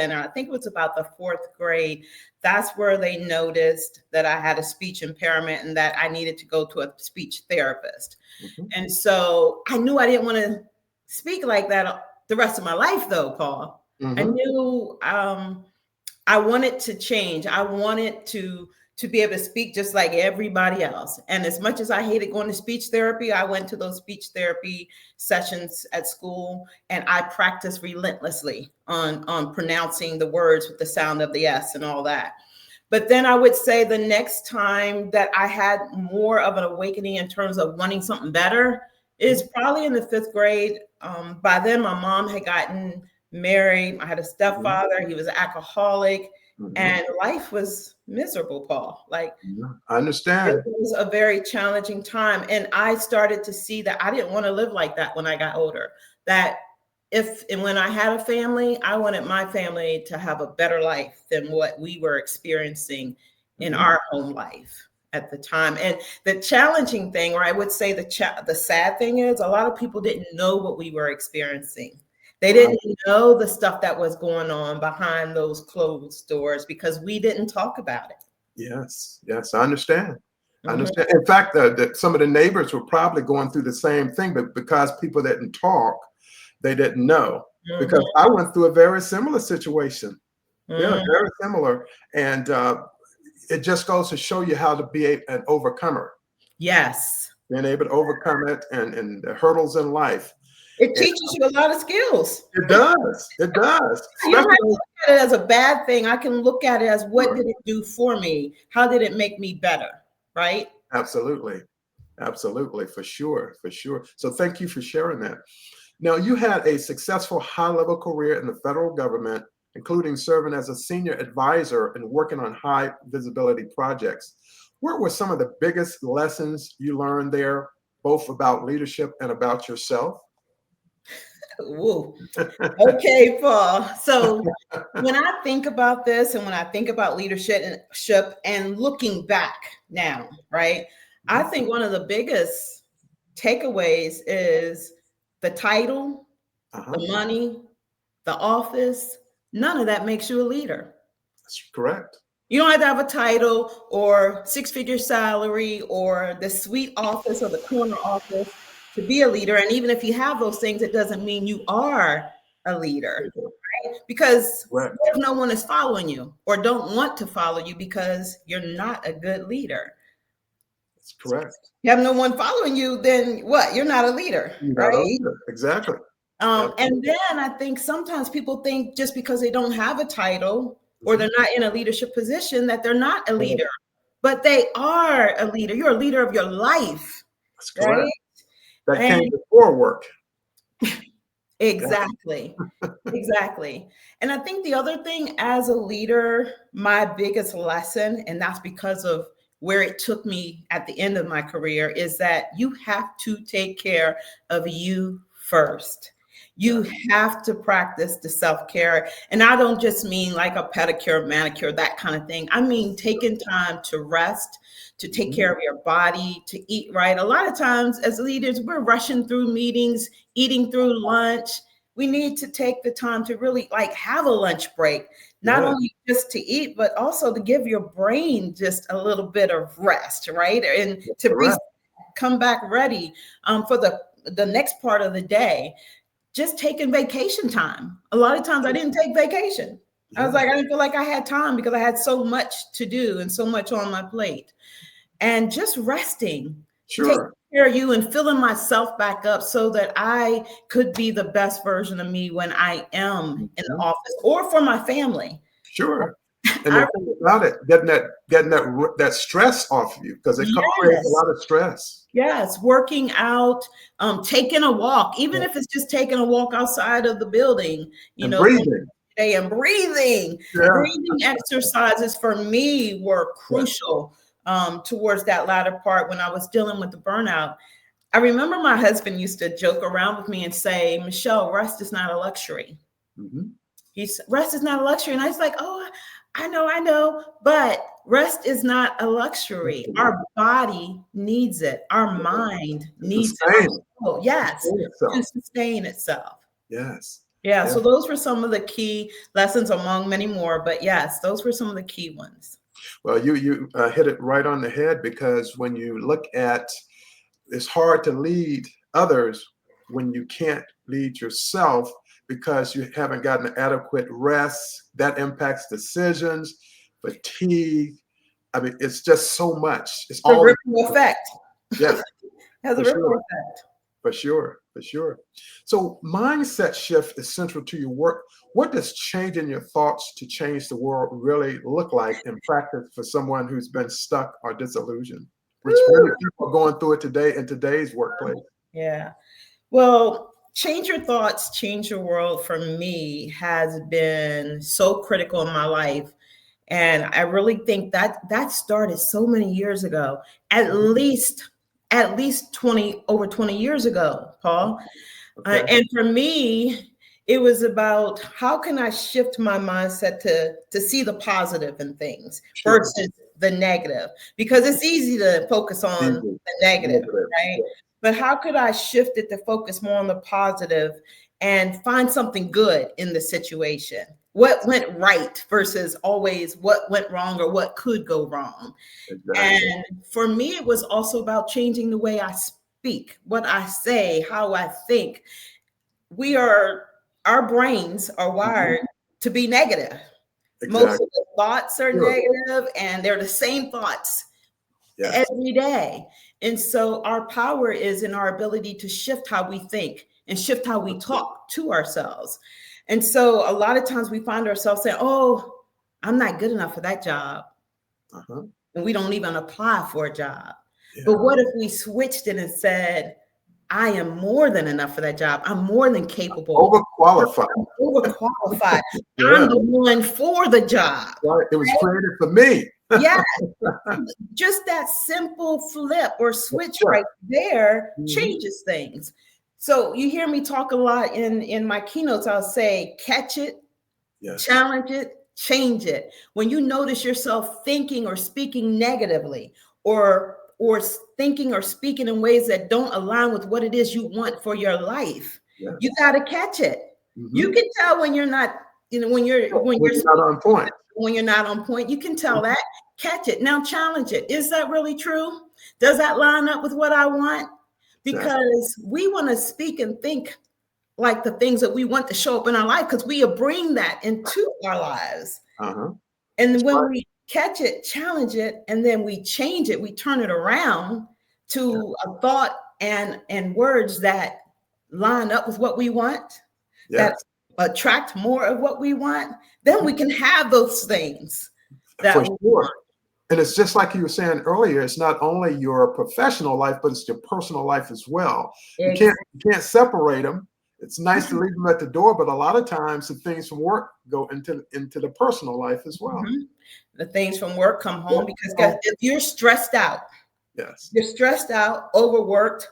in, I think it was about the fourth grade, that's where they noticed that I had a speech impairment and that I needed to go to a speech therapist. Mhm. And so I knew I didn't want to speak like that the rest of my life, though, Paul. I Mhm. knew I wanted to change. I wanted to be able to speak just like everybody else. And as much as I hated going to speech therapy, I went to those speech therapy sessions at school, and I practiced relentlessly on pronouncing the words with the sound of the S and all that. But then I would say the next time that I had more of an awakening in terms of wanting something better is probably in the fifth grade. By then, my mom had gotten married. I had a Mhm. stepfather. He was an alcoholic, Mhm. and life was miserable, Paul. Like, Yeah, I it understand. was a very challenging time. And I started to see that I didn't want to live like that when I got older. That if and when I had a family, I wanted my family to have a better life than what we were experiencing in Mhm. our home life at the time. And the challenging thing, or I would say the sad thing is, a lot of people didn't know what we were experiencing. They Right. didn't know the stuff that was going on behind those closed doors because we didn't talk about it. Yes, yes, I understand. I Mhm. understand. In fact, that some of the neighbors were probably going through the same thing, but because people didn't talk, they didn't know. Because Mhm. I went through a very similar situation. Yeah, Mhm. very similar. And it just goes to show you how to be an overcomer, Yes. being able to overcome it and the hurdles in life. It And teaches you a lot of skills. it does. It does. You don't have to Especially, look at it as a bad thing. I can look at it as what sure, did it do for me? How did it make me better? Right? absolutely. Absolutely, for sure, for sure. So thank you for sharing that. Now, you had a successful high-level career in the federal government, including serving as a senior advisor and working on high visibility projects. What were some of the biggest lessons you learned there, both about leadership and about yourself? Woo. Okay, Paul. So when I think about this and when I think about leadership and looking back now, right? I think one of the biggest takeaways is the title, Uh-huh. the money, the office. None of that makes you a leader. That's correct. You don't have to have a title or six-figure salary or the sweet office or the corner office to be a leader. And even if you have those things, it doesn't mean you are a leader, because Correct. what if no one is following you or don't want to follow you because you're not a good leader? That's correct. You have no one following you, then what? You're not a leader, You're not a right? leader. Exactly. And Absolutely. then I think sometimes people think just because they don't have a title or Mhm. they're not in a leadership position that they're not a leader, but they are a leader. You're a leader of your life, That's right? correct. That came And before work. Yeah. exactly, exactly. And I think the other thing as a leader, my biggest lesson, and that's because of where it took me at the end of my career, is that you have to take care of you first. Yeah. You have to practice the self-care. And I don't just mean like a pedicure, manicure, that kind of thing. I mean taking time to rest, to take Mhm. care of your body, to eat right. A lot of times as leaders, we're rushing through meetings, eating through lunch. We need to take the time to really like have a lunch break, not Yeah. only just to eat, but also to give your brain just a little bit of rest, right? And to Correct. come back ready for the next part of the day. Just taking vacation time. A lot of times I didn't take vacation. I was Yeah. like, I didn't feel like I had time because I had so much to do and so much on my plate. And just resting, taking Sure. care of you and filling myself back up so that I could be the best version of me when I am in the Mhm. office or for my family. Sure. And the I thing about it, getting that stress off of you, because it creates a yes, lot of stress. yes, working out, taking a walk, even Yeah. if it's just taking a walk outside of the building, And breathing. day and breathing. Yeah. Breathing exercises for me were Yeah. crucial towards that latter part when I was dealing with the burnout. I remember my husband used to joke around with me and say, Michelle, rest is not a luxury. Mhm. Rest is not a luxury. And I was like, oh, I know, but rest is not a luxury. Our body needs it. Our mind To needs it. sustain, Our soul, to yes, sustain to itself. sustain itself. Yes. Yeah, Yeah. so those were some of the key lessons among many more, but yes, those were some of the key ones. Well, you hit it right on the head, because when you look at, it's hard to lead others when you can't lead yourself because you haven't gotten adequate rest. That impacts decisions, fatigue. I mean, it's just so much. It's The all, ripple effect yes, has a for ripple sure. effect. For sure, for sure. So mindset shift is central to your work. What does changing your thoughts to change the world really look like in practice for someone who's been stuck or disillusioned? Which many Woo! people are going through it today in today's workplace. Yeah. Well, change your thoughts, change your world for me has been so critical in my life. And I really think that that started so many years ago, Mhm. at least 20, over 20 years ago, Paul. Okay, And for me, it was about how can I shift my mindset to see the positive in things sure. versus the negative, because it's easy to focus on Easy. the negative, Negative. right? Yeah. But how could I shift it to focus more on the positive and find something good in the situation? What went right versus always what went wrong or what could go wrong? Exactly. And for me, it was also about changing the way I speak, what I say, how I think. We are, our brains are Mhm. wired to be negative. Most Exactly. of the thoughts are Sure. negative, and they're the same thoughts Yes. every day. And so our power is in our ability to shift how we think and shift how we talk to ourselves. And so a lot of times we find ourselves saying, "Oh, I'm not good enough for that job." Uh-huh. And we don't even apply for a job. But Yeah. what if we switched it and said, I am more than enough for that job. I'm more than capable. Overqualified. I'm overqualified. Yeah. I'm the one for the job. Right. It was created for me. Yeah, just that simple flip or switch Yeah. right there Mhm. changes things. So you hear me talk a lot in my keynotes. I'll say, catch it, Yes. challenge it, change it. When you notice yourself thinking or speaking negatively, or thinking or speaking in ways that don't align with what it is you want for your life, you Yes. got to catch it. You Mhm. can tell when you're not, when When you're you're not on point. when you're not on point. You can tell Mhm. that. Catch it. Now challenge it. Is that really true? Does that line up with what I want? Yes. Because we want to speak and think like the things that we want to show up in our life, because we bring that into our lives. Uh-huh. And That's when right. we catch it, challenge it, and then we change it, we turn it around Yeah. to a thought and words that line up with what we want, that Yes. attract more of what we want, then we can have those things For that we sure. want. And it's just like you were saying earlier, it's not only your professional life, but it's your personal life as well. Exactly. You can't separate them. It's nice to leave them at the door, but a lot of times the things from work go into the personal life as well. Mhm. The things from work come Yeah. home, because Oh, if yes. you're stressed out, overworked,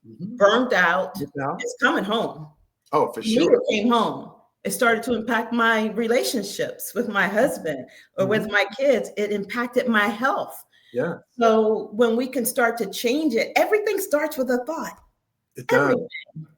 Mhm. burned out, Look out. it's coming home. Oh, for Me, sure. it came home. It started to impact my relationships with my husband or with Mhm. my kids. It impacted my health. Yeah, So when we can start to change it, everything starts with a thought. it does. Everything.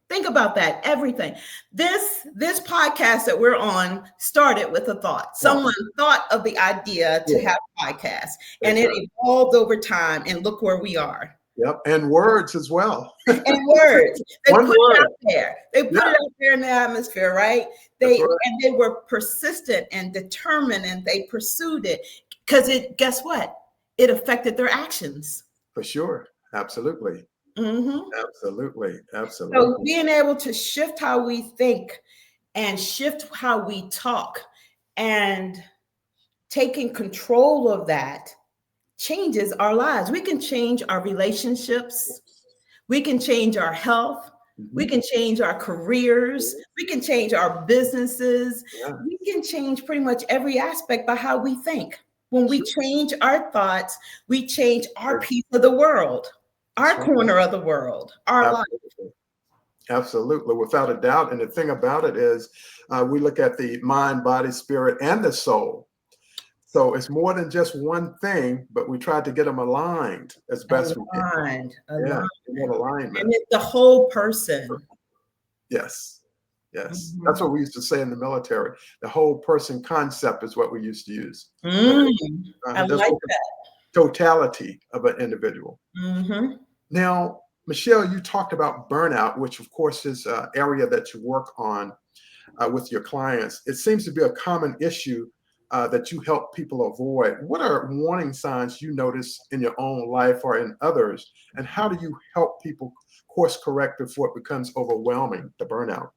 Think about that. Everything. This podcast that we're on started with a thought. Oh, Someone thought of the idea to yeah, have a podcast, and it exactly. evolved over time. And look where we are. Yep, and words as well. And words. They One put it word. out there. They Yeah, put it out there in the atmosphere, right? that's right. They were persistent and determined, and they pursued it because it. Guess what? It affected their actions. For sure. Absolutely. Mhm. Absolutely. So Absolutely. being able to shift how we think and shift how we talk and taking control of that changes our lives. We can change our relationships. We can change our health. We Mhm. can change our careers. We can change our businesses. Yeah, We can change pretty much every aspect by how we think. When we sure. change our thoughts, we change our Sure. piece of the world, That's our right. corner of the world, our life. Absolutely. Absolutely. Without a doubt. And the thing about it is, we look at the mind, body, spirit, and the soul. So it's more than just one thing, but we try to get them aligned as best we can. Aligned, Yeah, aligned. in that And alignment. it's the whole person. Yes. Yes. That's Mhm. what we used to say in the military. The whole person concept is what we used to use. But Mm, I that's like what the totality of an individual. that. Hmm. Now, Michele, you talked about burnout, which of course is an area that you work on with your clients. It seems to be a common issue that you help people avoid. What are warning signs you notice in your own life or in others? And how do you help people course correct before it becomes overwhelming, the burnout?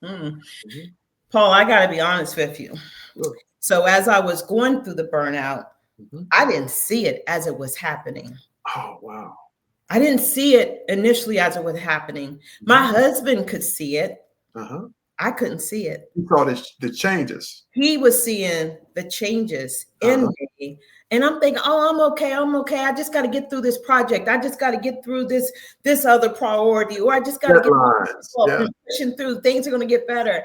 Mm. Mhm. Paul, I got to be honest with you. Sure. So as I was going through the burnout, Mhm. I didn't see it as it was happening. Oh, wow. I didn't see it initially as it was happening. My Mhm. husband could see it. Uh-huh. I couldn't see it. You saw the changes. He was seeing the changes in Uh-huh. me. And I'm thinking, oh, I'm okay. I'm okay. I just got to get through this project. I just got to get through this other priority, or I just got to get Deadlines. Yeah. and pushing through. Things are going to get better.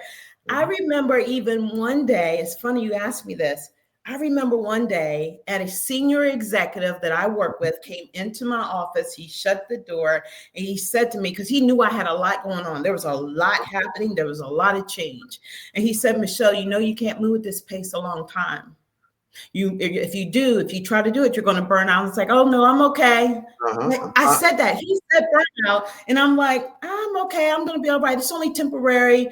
I Mhm. remember even one day, it's funny you asked me this. I remember one day at a senior executive that I work with came into my office. He shut the door and he said to me, because he knew I had a lot going on. There was a lot happening. There was a lot of change. And he said, Michele, you know, you can't move at this pace a long time. If you try to do it, you're going to burn out. It's like, oh no, I'm okay. Uh-huh. I said that. He said burnout. And I'm like, I'm okay. I'm going to be all right. It's only temporary.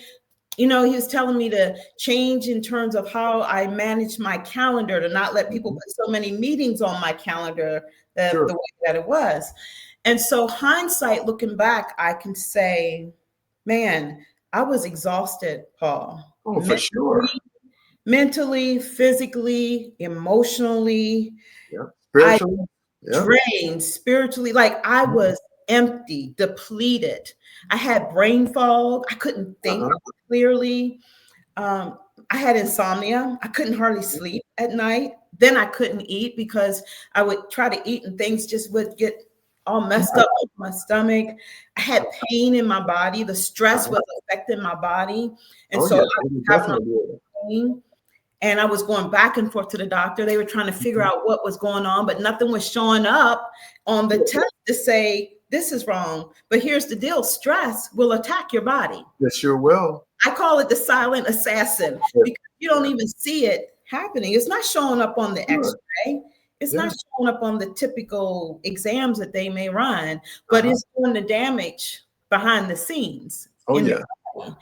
You know, he was telling me to change in terms of how I manage my calendar, to not let people Mhm. put so many meetings on my calendar that Sure. the way that it was. And so hindsight, looking back, I can say, man, I was exhausted, Paul. Oh, for sure. Mentally, physically, emotionally. Yeah. I Spiritually. Yeah. drained spiritually, like I Mhm. was empty, depleted. I had brain fog. I couldn't think Uh-huh. clearly. Um, I had insomnia. I couldn't hardly sleep at night. Then I couldn't eat because I would try to eat and things just would get all messed Right. up with my stomach. I had pain in my body. The stress Uh-huh. was affecting my body. And Oh, so I yeah. was It would having definitely be able. pain, and I was going back and forth to the doctor. They were trying to figure Mhm. out what was going on, but nothing was showing up on the Sure. test to say this is wrong. But here's the deal: stress will attack your body. It sure will. I call it the silent assassin Yeah. because you don't Yeah. even see it happening. It's not showing up on the Sure. x-ray. It's Yeah. not showing up on the typical exams that they may run, but Uh-huh. it's doing the damage behind the scenes Oh, in your yeah. body.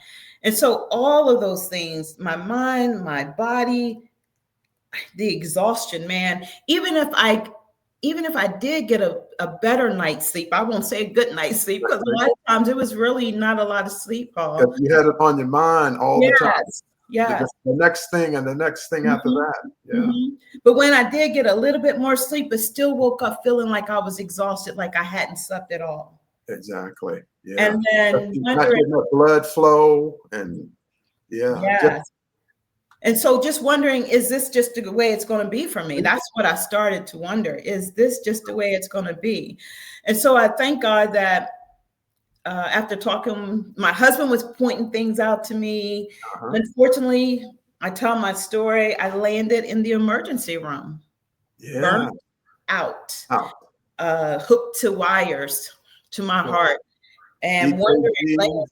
And so all of those things, my mind, my body, the exhaustion, man, even if I did get a better night's sleep, I won't say a good night's sleep because a lot of times it was really not a lot of sleep, Paul. Because you had it on your mind all the time. Yes, yes. The next thing and the next thing after Mhm, that. Yeah. mhm. But when I did get a little bit more sleep, but still woke up feeling like I was exhausted, like I hadn't slept at all. Exactly. Yeah. And then Not wondering, getting that blood flow and yeah. Just yes. And so just wondering, is this just the way it's going to be for me? That's what I started to wonder. Is this just the way it's going to be? And so I thank God that after talking, my husband was pointing things out to me. uh-huh. Unfortunately, I tell my story, I landed in the emergency room, Yeah. burnt out, Out. hooked to wires to my Yeah. heart, and wondering, like, EKG.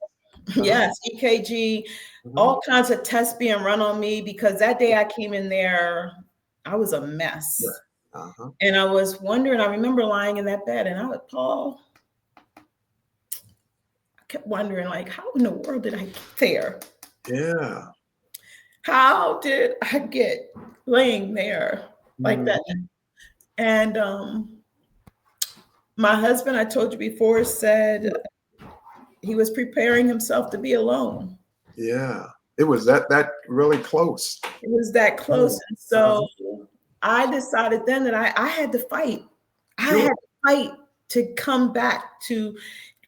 Uh-huh. yes, EKG, Mhm. all kinds of tests being run on me because that day I came in there, I was a Yeah. mess. Uh-huh. And I was wondering, I remember lying in that bed and I would, Paul, I kept wondering, like, how in the world did I get there? Yeah. How did I get laying there like that? Mhm. And my husband, I told you before, said he was preparing himself to be alone. Yeah. It was that really close. It was that Yeah. close. And Uh-huh. so I decided then that I had to fight. I Sure. had to fight to come back, to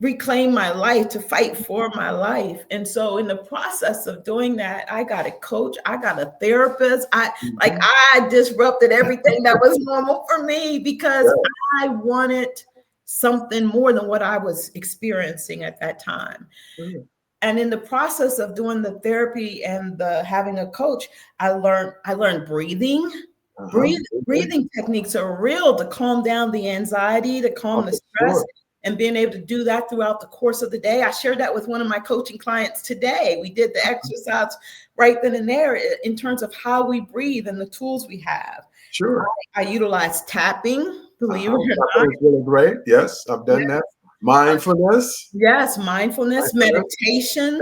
reclaim my life, to fight for my life. And so in the process of doing that, I got a coach, I got a therapist. Mhm. I disrupted everything that was normal for me because Yeah. I wanted something more than what I was experiencing at that time. Sure. And in the process of doing the therapy and the having a coach, I learned breathing. Uh-huh. Breathing techniques are real to calm down the anxiety, to Oh, calm the for stress, sure. and being able to do that throughout the course of the day. I shared that with one of my coaching clients today. We did the exercise right then and there in terms of how we breathe and the tools we have. Sure. I utilize tapping, believe it or That not. was really great. Yes, I've done that. Mindfulness. Yes, mindfulness, meditation.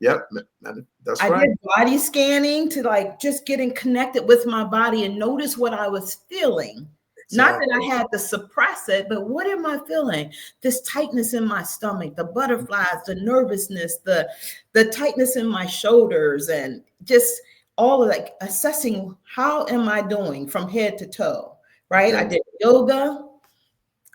Yep, that's I right. did body scanning to like just getting connected with my body and notice what I was feeling. Not that I had to suppress it, but what am I feeling? This tightness in my stomach, the butterflies, the nervousness, the tightness in my shoulders, and just all of that, assessing how am I doing from head to toe, right? Okay. I did yoga.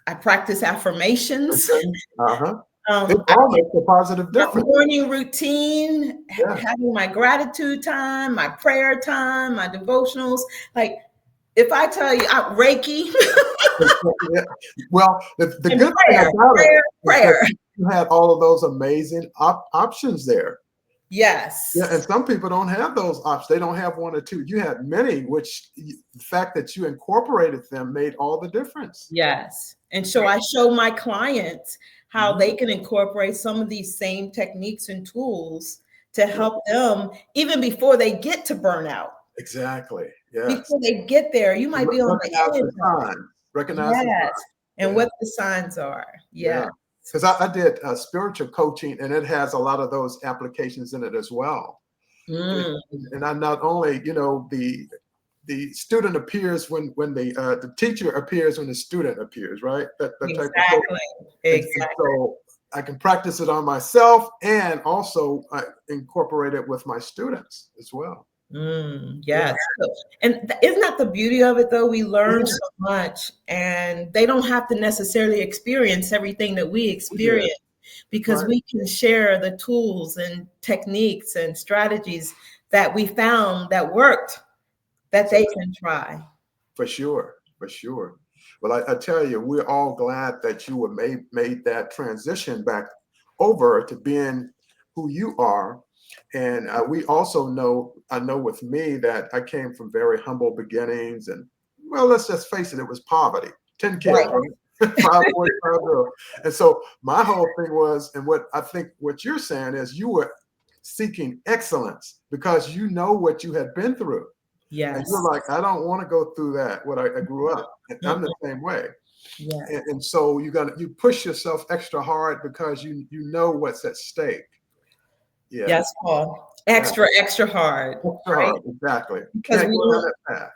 I practice affirmations. Okay. Uh-huh. It I all makes a positive my difference. morning routine, Yeah. having my gratitude time, my prayer time, my devotionals. Like if I tell you, Reiki Yeah. Well, the and good thing about it is that prayer. you had all of those amazing options there. Yes. Yeah, and some people don't have those options. They don't have one or two. You had many, which the fact that you incorporated them made all the difference. Yes. And so I show my clients how Mhm. they can incorporate some of these same techniques and tools to help them even before they get to burnout. Exactly. Yes. Before they get there, you might be on the Recognize edge the of it. signs. Recognize the Yes. signs. And Yeah. what the signs are. Yeah. Yeah. Because I did spiritual coaching, and it has a lot of those applications in it as well. Mm. And I not only, the student appears when the teacher appears when the student appears, right? That type of thing. Exactly. And Exactly. so I can practice it on myself, and also incorporate it with my students as well. Yes. And isn't that the beauty of it, though? We learn Yeah. so much, and they don't have to necessarily experience everything that we experience because Right. we can share the tools and techniques and strategies that we found that worked that they can try. For sure, for sure. Well, I tell you, we're all glad that you were made that transition back over to being who you are. And we also know, I know with me that I came from very humble beginnings, and well, let's just face it, it was poverty. 10 kids, Right. right? 5 boys, 5 girls. And so my whole thing was, and what I think what you're saying is you were seeking excellence because you know what you had been through. And Yes. you're like, I don't want to go through that. What I grew up, and I'm the same way. Yeah. And so you push yourself extra hard because you know what's at stake. Yeah. Yes, Paul. Extra hard. Extra Right? hard, exactly. Because Can't we go down don't, that path.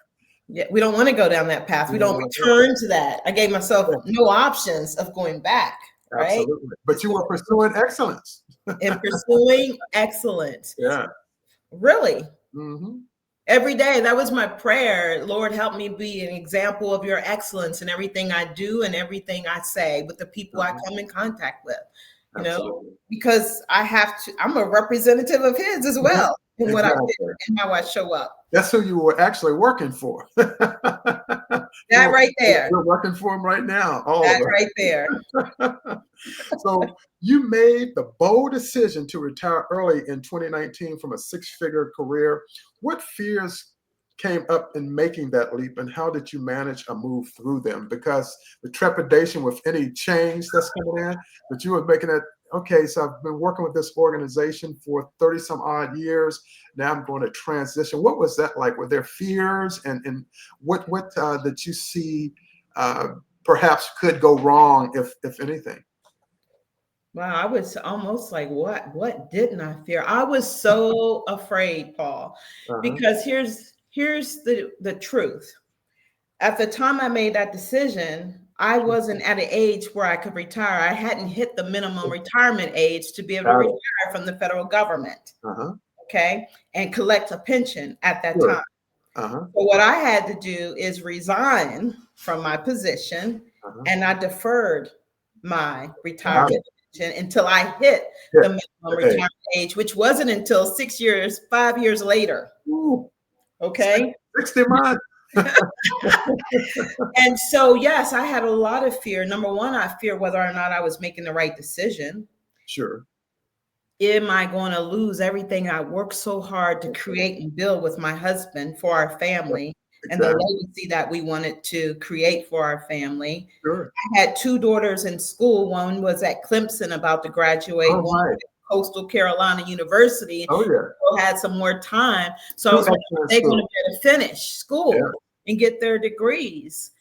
yeah, we don't want to go down that path. We don't return to that. I gave myself no options of going back, right? Absolutely. But you were pursuing excellence. And pursuing excellence. Yeah. Really. Mm-hmm. Every day, that was my prayer. Lord, help me be an example of your excellence in everything I do and everything I say with the people I come in contact with, because I'm a representative of his as well in what I do and how I show up. That's who you were actually working for. That right there. We're working for him right now. All that of us. right there. So you made the bold decision to retire early in 2019 from a six-figure career. What fears came up in making that leap, and how did you manage a move through them? Because the trepidation with any change that's coming in, but you were making it, okay, so I've been working with this organization for 30 some odd years. Now I'm going to transition. What was that like? Were there fears, and what did you see perhaps could go wrong, if anything? Wow, I was almost like, what didn't I fear? I was so afraid, Paul, because here's the truth. At the time I made that decision, I wasn't at an age where I could retire. I hadn't hit the minimum retirement age to be able to retire from the federal government. Okay. And collect a pension at that time. So what I had to do is resign from my position, and I deferred my retirement pension until I hit the minimum retirement age, which wasn't until 5 years later. Okay. 60 months. And so, yes, I had a lot of fear. Number one, I fear whether or not I was making the right decision. Sure. Am I going to lose everything I worked so hard to create and build with my husband for our family? and the Exactly. legacy that we wanted to create for our family. Sure. I had two daughters in school. One was at Clemson about to Oh, graduate, one right. at Coastal Carolina University. Oh, yeah. Still had some more time. So I Two was wondering if excellent they're going schools. to be able to finish Yeah. school and get their degrees.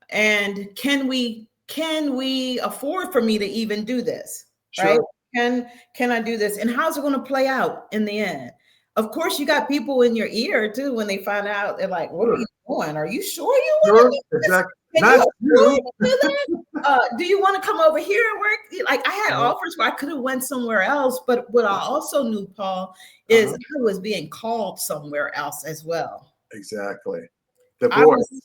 And can we afford for me to even do this? Right? Sure. Can I do this? And how's it going to play out in the end? Of course, you got people in your ear too when they find out. They're like, "What are Sure. you doing? Are you sure you want to Sure. do this? Exactly. Can you Not afford you. to do that? Do you want to come over here and work?" Like I had Uh-huh. offers where I could have went somewhere else, but what I also knew, Paul, is Uh-huh. I was being called somewhere else as well. Exactly. The I was voice.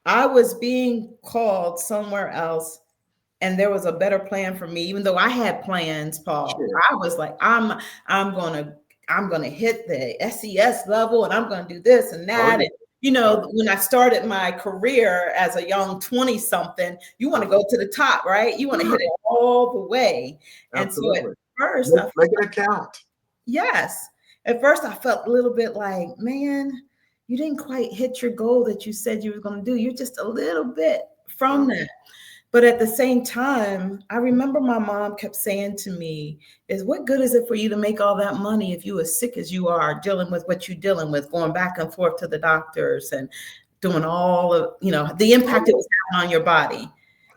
I was being called somewhere else, and there was a better plan for me. Even though I had plans, Paul, Sure. I was like, I'm gonna hit the SES level, and I'm gonna do this and Oh, that. yeah. And when I started my career as a young 20 something, you want to Uh-huh. go to the top, right? You want to hit Sure. it all the way. And so at Absolutely. first, Making it count. yes, at first I felt a little bit like, man, you didn't quite hit your goal that you said you were going to do. You're just a little bit from Uh, that. But at the same time, I remember my mom kept saying to me, is what good is it for you to make all that money if you as sick as you are, dealing with what you're dealing with, going back and forth to the doctors and doing all of, the oh, impact it yeah. was having on your body.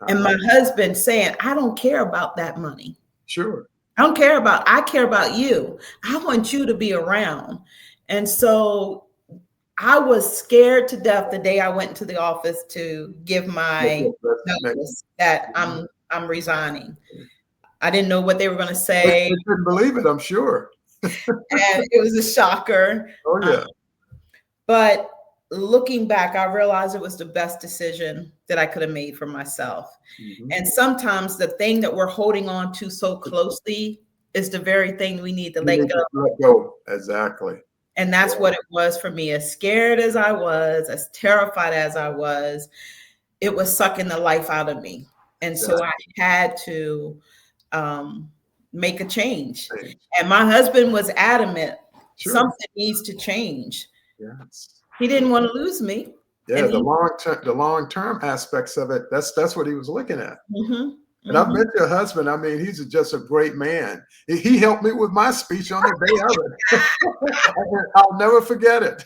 And Uh-huh. my husband saying, I don't care about that money. Sure. I care about you. I want you to be around. And so I was scared to death the day I went to the office to give Make my your resignation. notice that Mhm. I'm resigning. I didn't know what they were going to They, say, they couldn't believe it, I'm sure. and it was a shocker. Oh, Um, yeah. but looking back, I realized it was the best decision that I could have made for myself. Mhm. And sometimes the thing that we're holding on to so closely is the very thing we need to You let need go. to let go. Exactly. And that's Yeah. what it was for me. As scared as I was, as terrified as I was, it was sucking the life out of me. And so I Exactly. had to um, make a change. Change. And my husband was adamant, Sure. something needs to change. Yes. He didn't want to lose me. Yeah, And the he, long term aspects of it, that's what he was looking at. mhm, And I've mhm. met your husband. I mean, he's just a great man. He helped me with my speech on the day of it. I'll never forget it.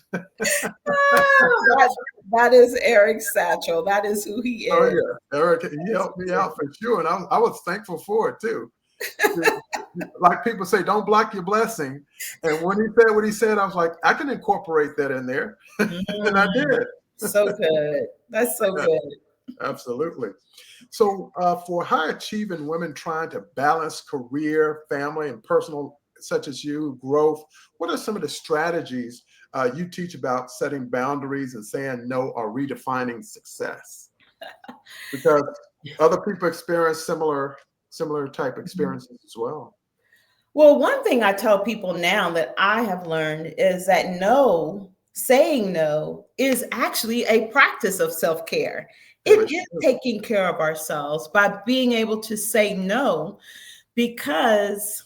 That is Eric Satchell. That is who he Oh, is. yeah. Eric, he helped me out for sure. And I was thankful for it too. Like people say, don't block your blessing. And when he said what he said, I was like, I can incorporate that in there. And I Mm, did. so good. That's so Yeah, good. absolutely. So, for high achieving women trying to balance career, family, and personal, such as you, growth, what are some of the strategies you teach about setting boundaries and saying no or redefining success? Because other people experience similar type experiences as well. Well, one thing I tell people now that I have learned is that no, saying no is actually a practice of self care. It Very is true. taking care of ourselves by being able to say no, because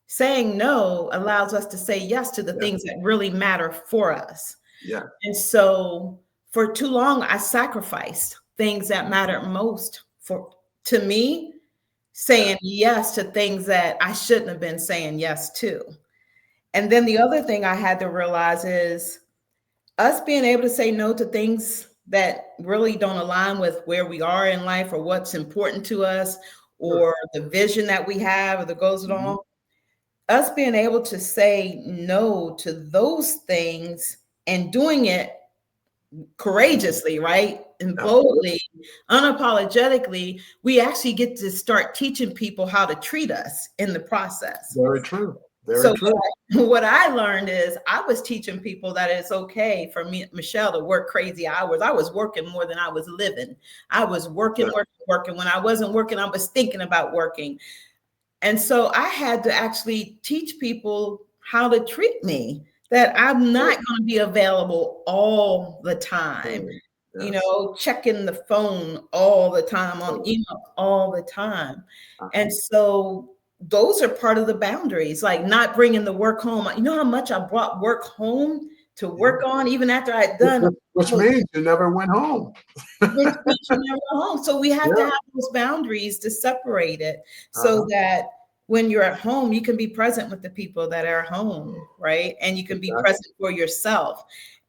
saying no allows us to say yes to the Yeah, things that really matter for us. yeah, And so for too long, I sacrificed things that mattered most to me, yeah, saying yes to things that I shouldn't have been saying yes to. And then the other thing I had to realize is us being able to say no to things that really don't align with where we are in life or what's important to us sure. or the vision that we have or the goals and Mhm. all. Us being able to say no to those things and doing it courageously, right? And Absolutely. boldly, unapologetically, we actually get to start teaching people how to treat us in the process. Very true. Very So true. what I learned is I was teaching people that it's okay for me, Michelle, to work crazy hours. I was working more than I was living. I was working, Yeah, working, working. When I wasn't working, I was thinking about working. And so I had to actually teach people how to treat me, that I'm sure. not going to be available all the time, Right. Yes. checking the phone all the time, on Right. email all the time. Uh-huh. And so those are part of the boundaries, like not bringing the work home. You know how much I brought work home to Yeah. work on, even after I had done. Which means you never went home. Which means you never go home. So we have to Yeah. have those boundaries to separate it, so Uh-huh. that when you're at home, you can be present with the people that are home, right? And you can be Exactly. present for yourself,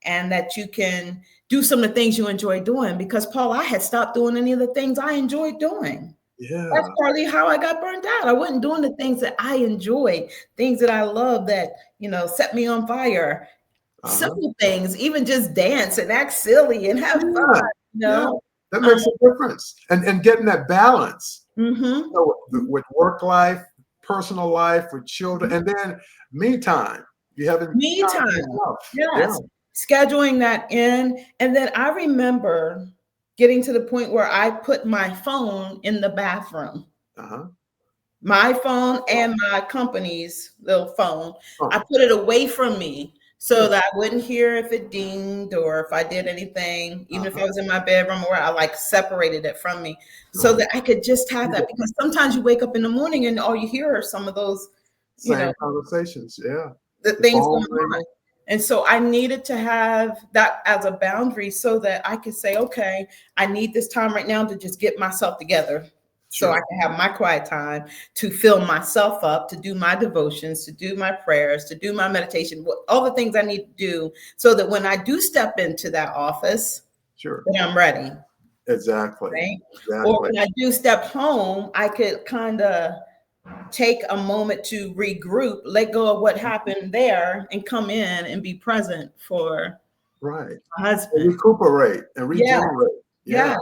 and that you can do some of the things you enjoy doing. Because Paul, I had stopped doing any of the things I enjoyed doing. That's Yeah. partly how I got burnt out. I wasn't doing the things that I enjoy, things that I love, that, set me on fire. Uh-huh. Simple things, even just dance and act silly and have fun, Yeah. you Yeah. know. That Um, makes a difference. And getting that balance. mhm. So with work life, personal life, with children, and then me time. You having Me time for time. yourself. Yeah. Yes. Scheduling that in. And then I remember getting to the point where I put my phone in the bathroom. Uh-huh. My phone and my company's little phone. I Oh, put it away from me so good. that I wouldn't hear if it dinged or if I did anything, even if Uh-huh. I was in my bedroom, or I like separated it from me so Uh-huh. that I could just have Yeah. that. Because sometimes you wake up in the morning and all you hear are some of those, you know, Same conversations. Yeah. the The things going phone on. ringing. And so I needed to have that as a boundary so that I could say, okay, I need this time right now to just get myself together so I Sure. can have my quiet time to fill myself up, to do my devotions, to do my prayers, to do my meditation, all the things I need to do so that when I do step into that office, Sure. then I'm ready, Exactly. right? Or Exactly. when I do step home, I could kind of take a moment to regroup, let go of what happened there, and come in and be present for Right. my And husband. recuperate and Yeah, regenerate. Yeah. yeah,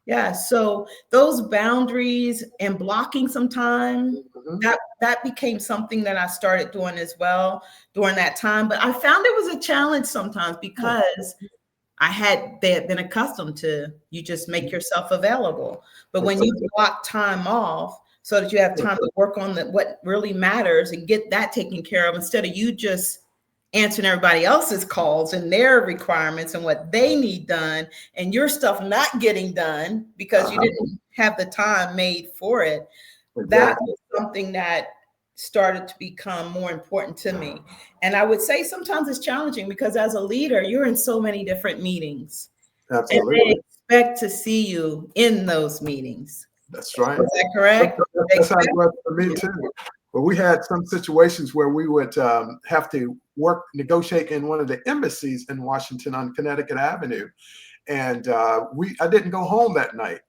yeah. So those boundaries and blocking some time, Mhm. that became something that I started doing as well during that time. But I found it was a challenge sometimes Yeah. because they had been accustomed to you just make yourself available. But when you Exactly. block time off so that you have time to work on what really matters and get that taken care of, instead of you just answering everybody else's calls and their requirements and what they need done, and your stuff not getting done because you Uh-huh. didn't have the time made for it, that Exactly. was something that started to become more important to me. And I would say sometimes it's challenging because as a leader, you're in so many different meetings and they Absolutely. expect to see you in those meetings. That's right. Is that correct? They That's how it expect was for me you. too. But we had some situations where we would have to negotiate in one of the embassies in Washington on Connecticut Avenue, and I didn't go home that night.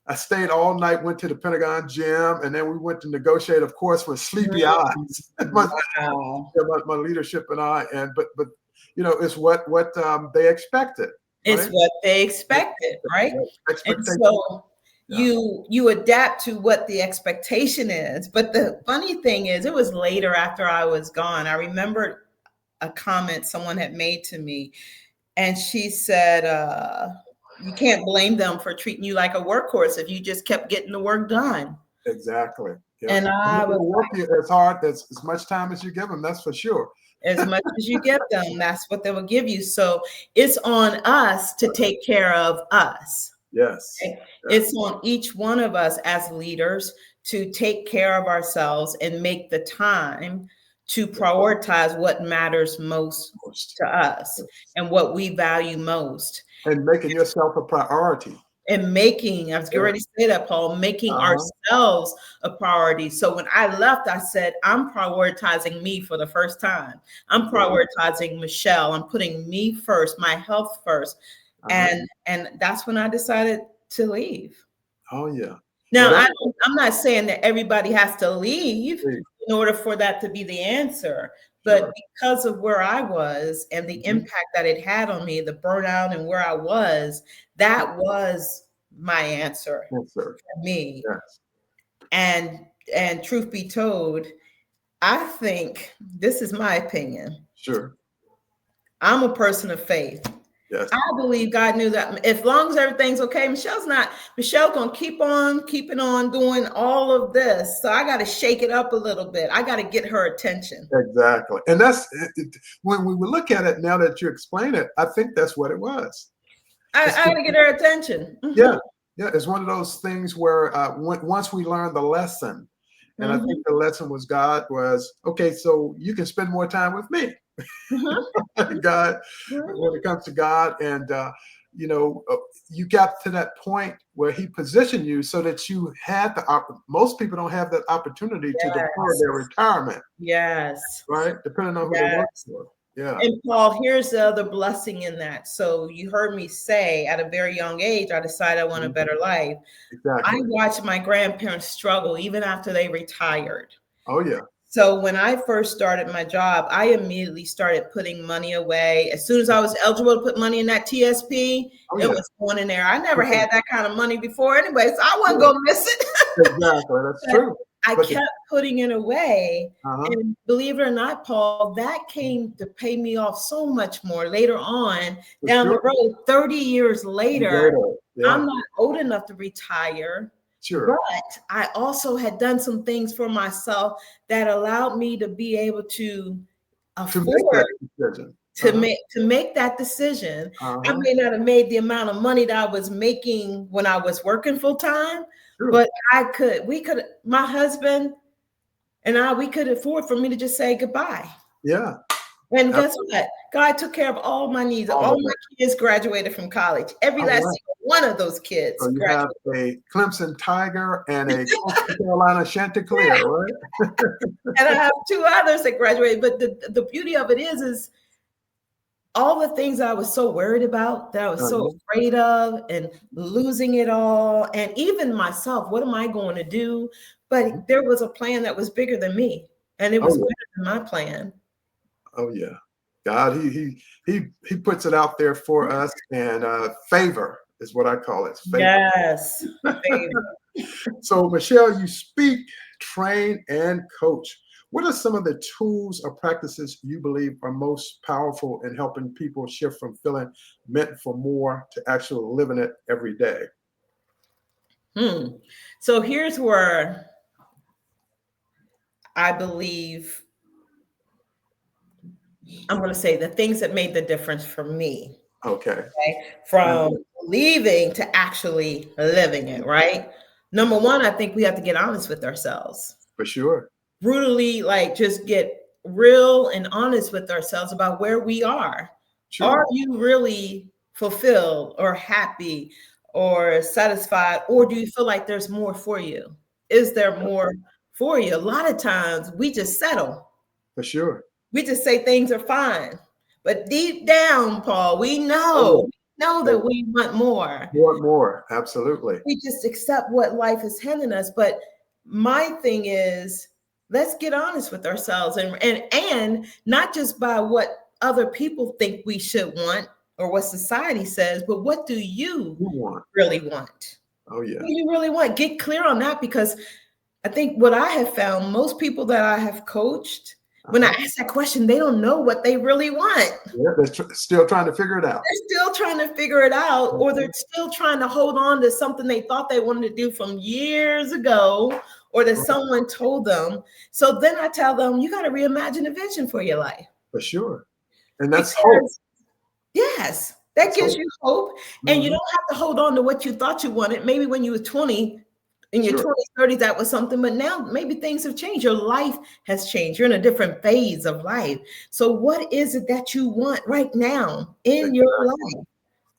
I stayed all night, went to the Pentagon gym, and then we went to negotiate, of course, with sleepy eyes. Wow. My leadership and I, and but it's what they expected, It's right? what they expected, right? And Expectation. so Yeah. you adapt to what the expectation is. But the funny thing is, it was later after I was gone. I remembered a comment someone had made to me, and she said, you can't blame them for treating you like a workhorse if you just kept getting the work done. Exactly. Yeah. And I They're was gonna work you as hard as much time as you give them. That's for sure. as much as you give them, that's what they will give you. So it's on us to take care of us. Yes. Okay? Yes. It's on each one of us as leaders to take care of ourselves and make the time to prioritize what matters most Most. to us Yes. and what we value most. And making yourself a priority. And making, I was getting Yeah. ready to say that, Paul, making Uh-huh. ourselves a priority. So when I left, I said, I'm prioritizing me for the first time. I'm Yeah. prioritizing Michele. I'm putting me first, my health first. Uh-huh. And that's when I decided to leave. Oh yeah. Well, Now, that I'm not saying that everybody has to leave was in order for that to be the answer, but sure. because of where I was and the Mhm. impact that it had on me, the burnout and where I was, that was my answer Yes, sir. for me. Yes. And truth be told, I think this is my opinion. Sure. I'm a person of faith. Yes. I believe God knew that as long as everything's okay, Michele gonna keep on keeping on doing all of this. So I got to shake it up a little bit. I got to get her attention. Exactly. And that's when we look at it now that you explain it, I think that's what it was. I It's got to get her attention. yeah. Yeah. It's one of those things where once we learn the lesson, and I Mhm. think the lesson was God was, okay, so you can spend more time with me. Mhm. God, Mhm. when it comes to God. And, you know, you got to that point where he positioned you so that you had most people don't have that opportunity to defer Yes. their retirement, Yes. right? Depending on who they work Yes. for. Yeah. And Paul, here's the other blessing in that. So you heard me say at a very young age, I decided I want a Mhm. better life. I Exactly. watched my grandparents struggle even after they retired. Oh, yeah. So when I first started my job, I immediately started putting money away. As soon as I was eligible to put money in that TSP, Oh, it yeah. was going in there. I never Because, had that kind of money before anyway, so I wasn't sure. gonna miss it. Exactly. That's But true. I But kept putting it away. uh-huh. And believe it or not, Paul, that came to pay me off so much more later on For down the sure. road, 30 years later. Later. Yeah. I'm not old enough to retire, but Sure. I also had done some things for myself that allowed me to be able to To make afford that decision. to Uh-huh. make that decision. I Uh-huh. may not have made the amount of money that I was making when I was working full time, True. but my husband and we could afford for me to just say goodbye. Yeah. And guess Absolutely. what? God took care of all my needs. All All of my it. kids graduated from college. Every All last right. single one of those kids So you have graduated. a Clemson Tiger and a Coastal Carolina Chanticleer, right? And I have two others that graduated. But the beauty of it is all the things I was so worried about, that I was so Uh-huh. afraid of, and losing it all, and even myself, what am I going to do? Mhm. But there was a plan that was bigger than me, and it Oh was yeah. better than my plan. Oh yeah. God, he puts it out there for us, and favor is what I call it. Favor. Yes. Baby. So Michelle, you speak, train, and coach. What are some of the tools or practices you believe are most powerful in helping people shift from feeling meant for more to actually living it every day? Hmm. So here's where I believe I'm going to say the things that made the difference for me, Okay. okay, Uh, from leaving to actually living it, right? Number one, I think we have to get honest with ourselves. for sure. Brutally, like, just get real and honest with ourselves about where we are. Sure. Are you really fulfilled or happy or satisfied, or do you feel like there's more for you? Is there more for you? A lot of times we just settle. For sure. We just say things are fine. But deep down, Paul, Oh, we know yeah. that we want more. More and more. Absolutely. We just accept what life is handing us. But my thing is, let's get honest with ourselves, and not just by what other people think we should want or what society says, but what do you You want. really want? Oh What yeah. do you really want? Get clear on that, because I think what I have found, most people that I have coached, when I Uh-huh. ask that question, they don't know what they really want. Yeah, they're still trying to figure it out. They're still trying to figure it out, or they're Mhm. still trying to hold on to something they thought they wanted to do from years ago, or that Right. someone told them. So then I tell them, you got to reimagine a vision for your life. For sure. And that's hope. Because, yes, that That's gives hope. you hope. And you Mhm. don't have to hold on to what you thought you wanted. Maybe when you were 20, in your Sure. 20s, 30s, that was something, but now maybe things have changed. Your life has changed. You're in a different phase of life. So, what is it that you want right now in your Exactly. life?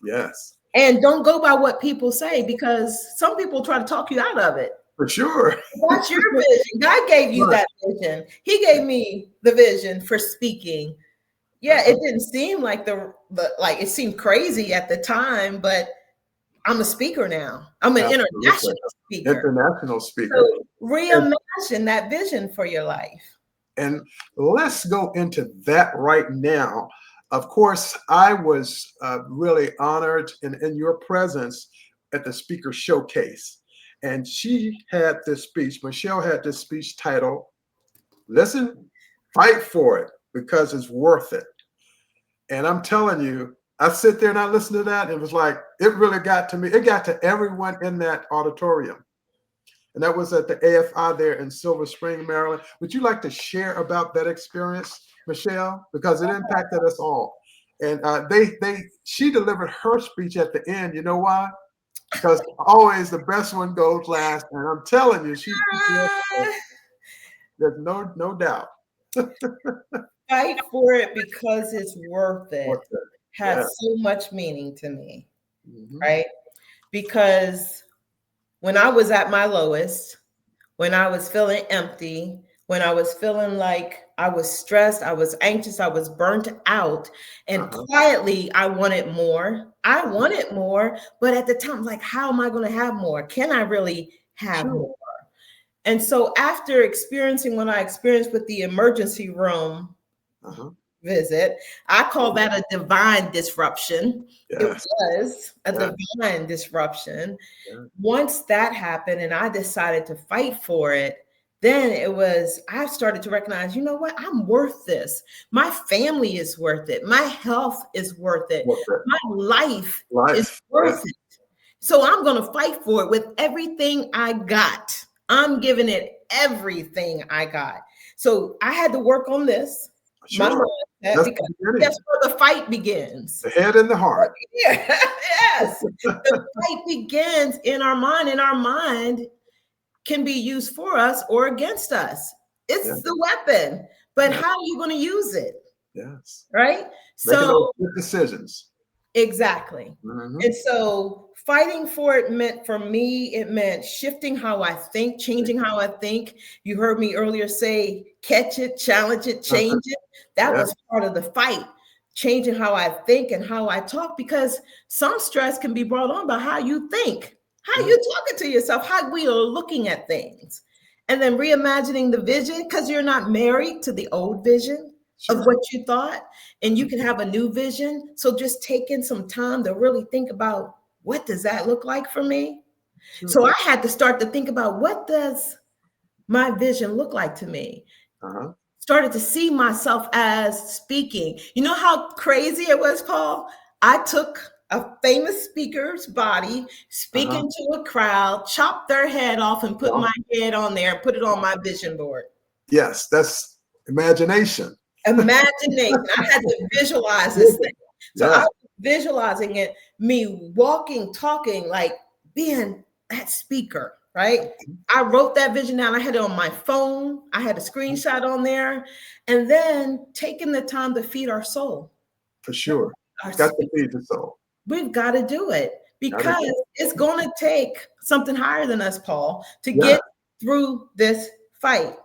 Yes. And don't go by what people say, because some people try to talk you out of it. For sure. That's your vision. God gave you Right. that vision. He gave me the vision for speaking. Yeah, Uh-huh. it didn't seem like the like it seemed crazy at the time, but I'm a speaker now. I'm an Absolutely. international speaker. International speaker. So And reimagine that vision for your life. and let's go into that right now. Of course, I was really honored in your presence at the speaker showcase. And she had this speech, Michelle had this speech titled, Listen, Fight for It because it's worth it. And I'm telling you, I sit there and I listen to that, and it was like, it really got to me. It got to everyone in that auditorium. And that was at the AFI there in Silver Spring, Maryland. Would you like to share about that experience, Michelle? Because it impacted us all. And she delivered her speech at the end. You know why? Because always the best one goes last. And I'm telling you, she Ah, there's no doubt. fight for it because it's worth it Worth it. has Yeah. so much meaning to me, Mhm. right? Because when I was at my lowest, when I was feeling empty, when I was feeling like I was stressed, I was anxious, I was burnt out, and Uh-huh. quietly I wanted more. I wanted more, but at the time, like, how am I going to have more? Can I really have Sure. more? And so after experiencing what I experienced with the emergency room Uh-huh. visit, I call that a divine disruption. It Yes. was a Yeah. divine disruption. Yeah. Once that happened and I decided to fight for it, then I started to recognize, you know what? I'm worth this. My family is worth it. My health is worth it. Worth it. My life is Life. Yeah. worth it. So I'm going to fight for it with everything I got. I'm giving it everything I got. So I had to work on this, my Sure. mindset, That's because the beginning. that's where the fight begins. The head and the heart. Yeah, yes. The fight begins in our mind, and our mind can be used for us or against us. Yeah. It's the weapon, but Yeah. how are you going to use it? Yes. Right? Making those So, good decisions. exactly. Mhm. And so fighting for it meant, for me, it meant shifting how I think, changing how I think. You heard me earlier say, catch it, challenge it, Uh-huh. change it. That Yeah. was part of the fight, changing how I think and how I talk, because some stress can be brought on by how you think, how Yeah. you talking to yourself, how we are looking at things. And then reimagining the vision, because you're not married to the old vision of Sure. what you thought, and you can have a new vision. So just taking some time to really think about, what does that look like for me? Sure. So I had to start to think about, what does my vision look like to me? Uh-huh. Started to see myself as speaking. You know how crazy it was, Paul? I took a famous speaker's body, Uh-huh. speaking to a crowd, chopped their head off and put Well, my head on there and put it on my vision board. yes, that's imagination. Imagination. I had to visualize this thing. So I Yeah. was visualizing it, me walking, talking, like being that speaker, right? I wrote that vision down. I had it on my phone. I had a screenshot on there. And then taking the time to feed our soul. For sure. Our Got to spirit. feed the soul. We've got to do it, Got to because do it. it's going to take something higher than us, Paul, to Yeah. get through this fight.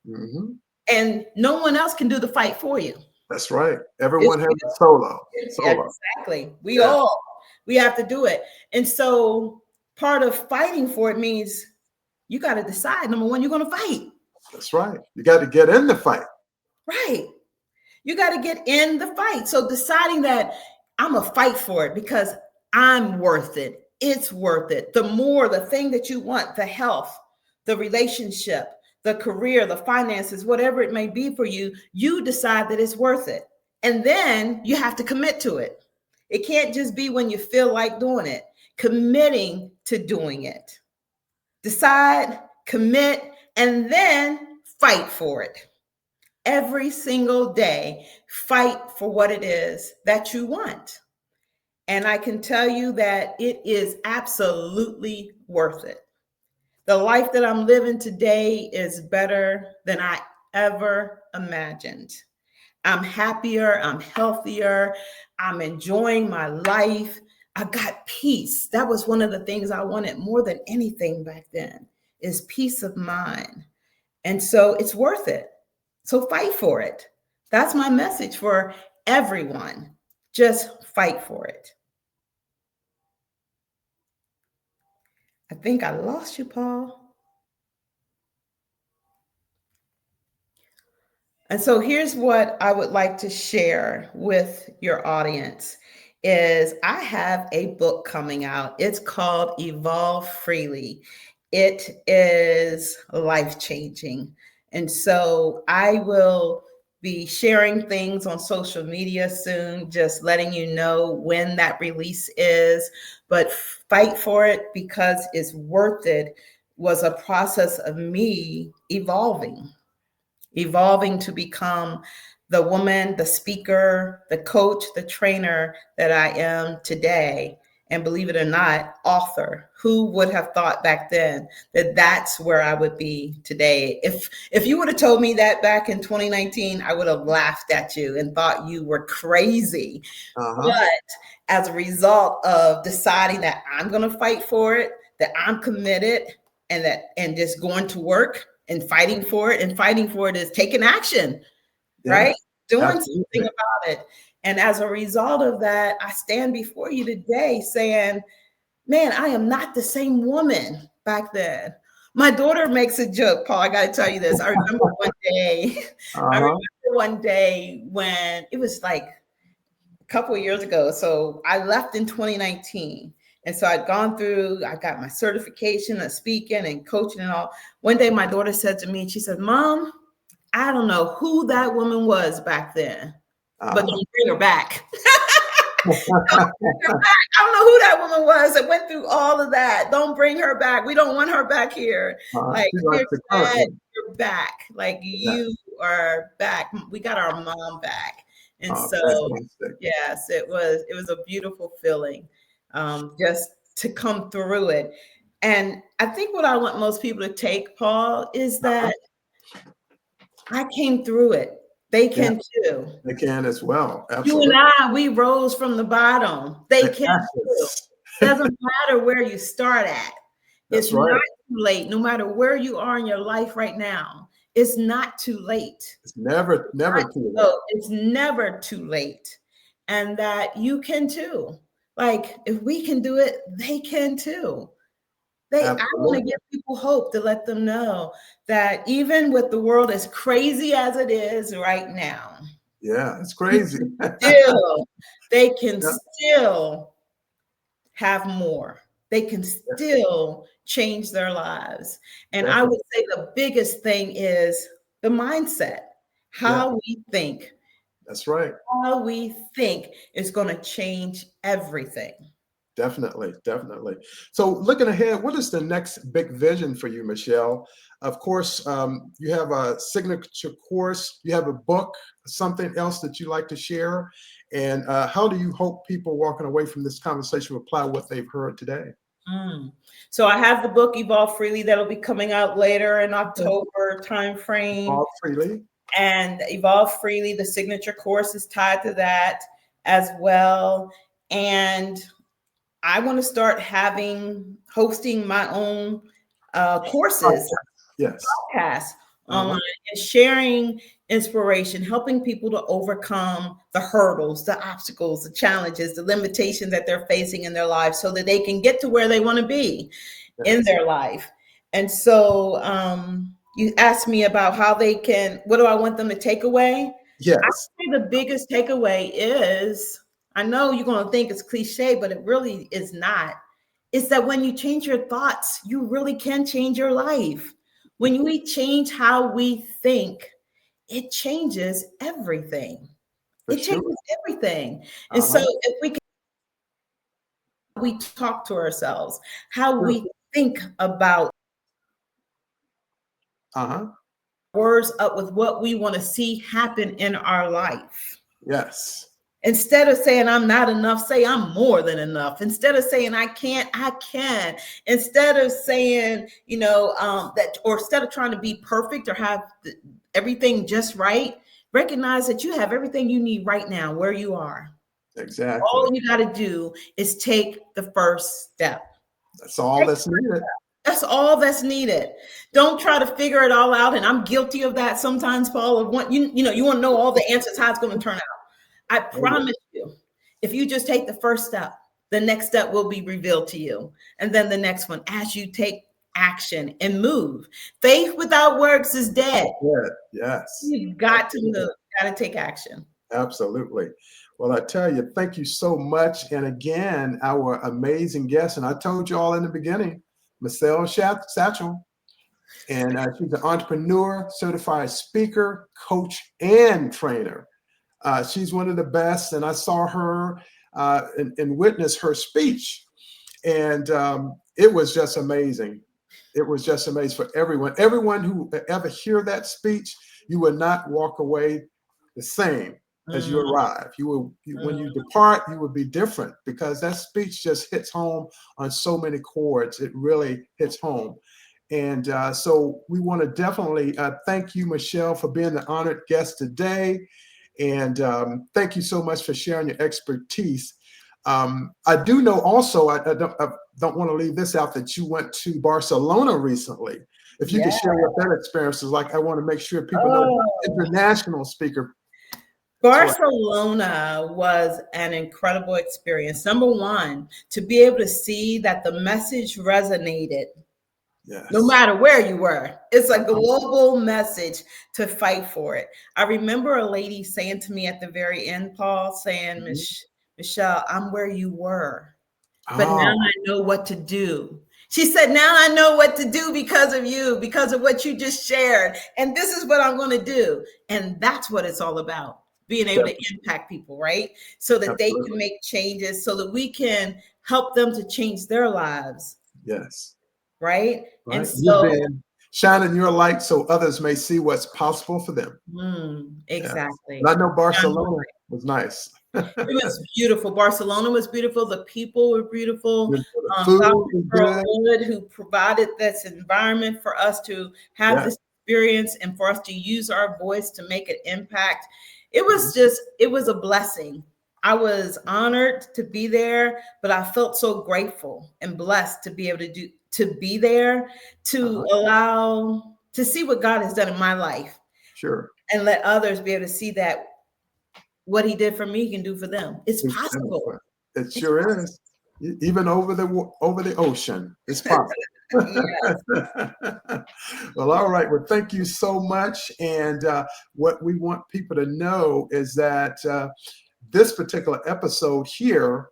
Hmm. And no one else can do the fight for you. That's right. Everyone It's has you. a solo. Solo. Exactly. Yeah. We have to do it. And so part of fighting for it means you got to decide, number one, you're going to fight. That's right. You got to get in the fight. Right. You got to get in the fight. So deciding that I'm a fight for it because I'm worth it. It's worth it. The more, the thing that you want, the health, the relationship, the career, the finances, whatever it may be for you, you decide that it's worth it. And then you have to commit to it. It can't just be when you feel like doing it. Committing to doing it. Decide, commit, and then fight for it. Every single day, fight for what it is that you want. And I can tell you that it is absolutely worth it. The life that I'm living today is better than I ever imagined. I'm happier, I'm healthier, I'm enjoying my life. I got peace. That was one of the things I wanted more than anything back then, is peace of mind. And so it's worth it. So fight for it. That's my message for everyone. Just fight for it. I think I lost you, Paul. And so here's what I would like to share with your audience is I have a book coming out. It's called Evolve Freely. It is life-changing. And so I will be sharing things on social media soon, just letting you know when that release is. But fight for it because it's worth it was a process of me evolving to become the woman, the speaker, the coach, the trainer that I am today. and believe it or not, author. Who would have thought back then that that's where I would be today? If you would have told me that back in 2019, I would have laughed at you and thought you were crazy. Uh-huh. But as a result of deciding that I'm going to fight for it, that I'm committed, and just going to work and fighting for it, and fighting for it is taking action, Yeah, right? Doing something absolutely. about it. And as a result of that, I stand before you today saying, man, I am not the same woman back then. My daughter makes a joke, Paul. I got to tell you this. I remember one day, I remember Uh-huh. one day when it was like a couple of years ago. So I left in 2019. And so I'd gone through, I got my certification of speaking and coaching and all. One day my daughter said to me, she said, Mom, I don't know who that woman was back then, but Uh-huh. don't bring her back. I don't know who that woman was that went through all of that. Don't bring her back. We don't want her back here. Like, She we're likes the current glad one. you're back. Like, Yeah. you are back. We got our mom back. And Oh, so, fantastic. yes, it was a beautiful feeling, just to come through it. And I think what I want most people to take, Paul, is Uh-huh. that I came through it. They Yeah, can too. they can as well. You and Absolutely. we rose from the bottom. They The can too. ashes. Doesn't matter where you start at. That's It's not right. too late, no matter where you are in your life right now. It's not too late. It's never too late. So it's never too late. And that you can too. Like, if we can do it, they can too. I want to Absolutely. give people hope, to let them know that even with the world as crazy as it is right now, Yeah, it's you crazy. can still, they can Yeah, still have more. They can yeah, still change their lives. And I definitely. would say the biggest thing is the mindset. Yeah, How we think, that's right. how we think is going to change everything. Definitely, definitely. So, looking ahead, what is the next big vision for you, Michelle? Of course, you have a signature course, you have a book, something else that you like to share. And how do you hope people walking away from this conversation will apply what they've heard today? Mm. So I have the book Evolve Freely that'll be coming out later in Okay. October timeframe. All freely. And Evolve Freely, the signature course, is tied to that as well. And I want to start hosting my own Oh, courses, yes. podcasts Uh-huh. online, and sharing inspiration, helping people to overcome the hurdles, the obstacles, the challenges, the limitations that they're facing in their lives so that they can get to where they want to be in Yes. their life. And so you asked me about what do I want them to take away? I Yes. say the biggest takeaway is, I know you're going to think it's cliche, but it really is not. It's that when you change your thoughts, you really can change your life. When we change how we think, it changes everything. For It sure. changes everything. And so Uh-huh. if we talk to ourselves, how Sure. we think about Uh-huh. words up with what we want to see happen in our life. Yes. Instead of saying I'm not enough, say I'm more than enough. Instead of saying I can't, I can. Instead of saying, that, or instead of trying to be perfect or have everything just right, recognize that you have everything you need right now where you are. Exactly. All you got to do is take the first step. That's all that's needed. That's all that's needed. Don't try to figure it all out. And I'm guilty of that sometimes, Paul. Of what you want to know all the answers, how it's going to turn out. I Oh, yeah. promise you, if you just take the first step, the next step will be revealed to you. And then the next one, as you take action and move. Faith without works is dead. Yeah. Yes. You've got to Absolutely. move, got to take action. Absolutely. Well, I tell you, thank you so much. And again, our amazing guest, and I told you all in the beginning, Michele Satchell, and she's an entrepreneur, certified speaker, coach, and trainer. She's one of the best, and I saw her and witnessed her speech, and it was just amazing. It was just amazing for everyone. Everyone who ever hear that speech, you will not walk away the same. as you Mm, arrive. When you mm. depart, you will be different, because that speech just hits home on so many chords. It really hits home. And so we want to definitely thank you, Michele, for being the honored guest today. And thank you so much for sharing your expertise. I do know also, I don't want to leave this out, that you went to Barcelona recently. If you Yeah. could share what that experience is like, I want to make sure people know you're Oh. an international speaker. So, Barcelona was an incredible experience. Number one, to be able to see that the message resonated no yes. matter where you were. It's a Uh-huh. global message to fight for it. I remember a lady saying to me at the very end, Paul, saying, Mhm. Michele, I'm where you were, but now Oh, I know what to do. She said, now I know what to do because of you, because of what you just shared. And this is what I'm going to do. And that's what it's all about, being able to definitely. impact people, right? So that they can Absolutely. make changes, so that we can help them to change their lives, Yes. right? And Right. You've so, been shining your light so others may see what's possible for them. Yes. And exactly. I know Barcelona was nice. It was beautiful. Barcelona was beautiful. The people were beautiful. The food Dr. was Pearl good. Wood, who provided this environment for us to have Yeah. this experience and for us to use our voice to make an impact. It Mhm. was just, it was a blessing. I was honored to be there, but I felt so grateful and blessed to be able to be there, Uh-huh. to allow, to see what God has done in my life Sure. and let others be able to see that what he did for me, he can do for them. It's Good for them as possible. well. It It's sure is. Even over the ocean, it's possible. possible. Yeah. Well, all right. Well, thank you so much. And what we want people to know is that this particular episode here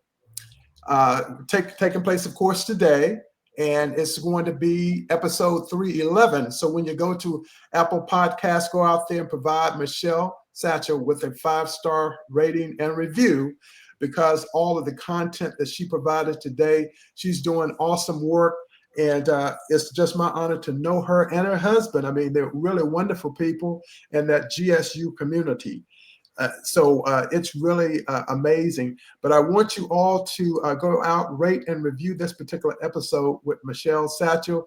taking place, of course, today. And it's going to be episode 311. So when you go to Apple Podcasts, go out there and provide Michele Satchell with a 5-star rating and review, because all of the content that she provided today, she's doing awesome work. And it's just my honor to know her and her husband. I mean, they're really wonderful people in that GSU community. So it's really amazing. But I want you all to go out, rate, and review this particular episode with Michele Satchell.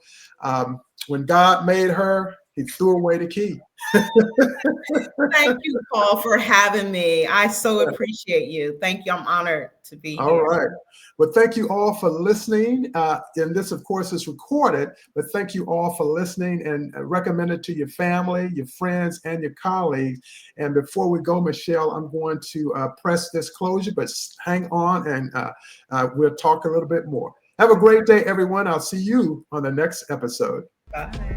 When God made her, he threw away the key. Thank you, Paul, for having me. I so appreciate you. Thank you. I'm honored to be All here. right. Well, thank you all for listening. And this, of course, is recorded, but thank you all for listening, and recommend it to your family, your friends, and your colleagues. And before we go, Michele, I'm going to press this closure, but hang on, and we'll talk a little bit more. Have a great day, everyone. I'll see you on the next episode. Bye.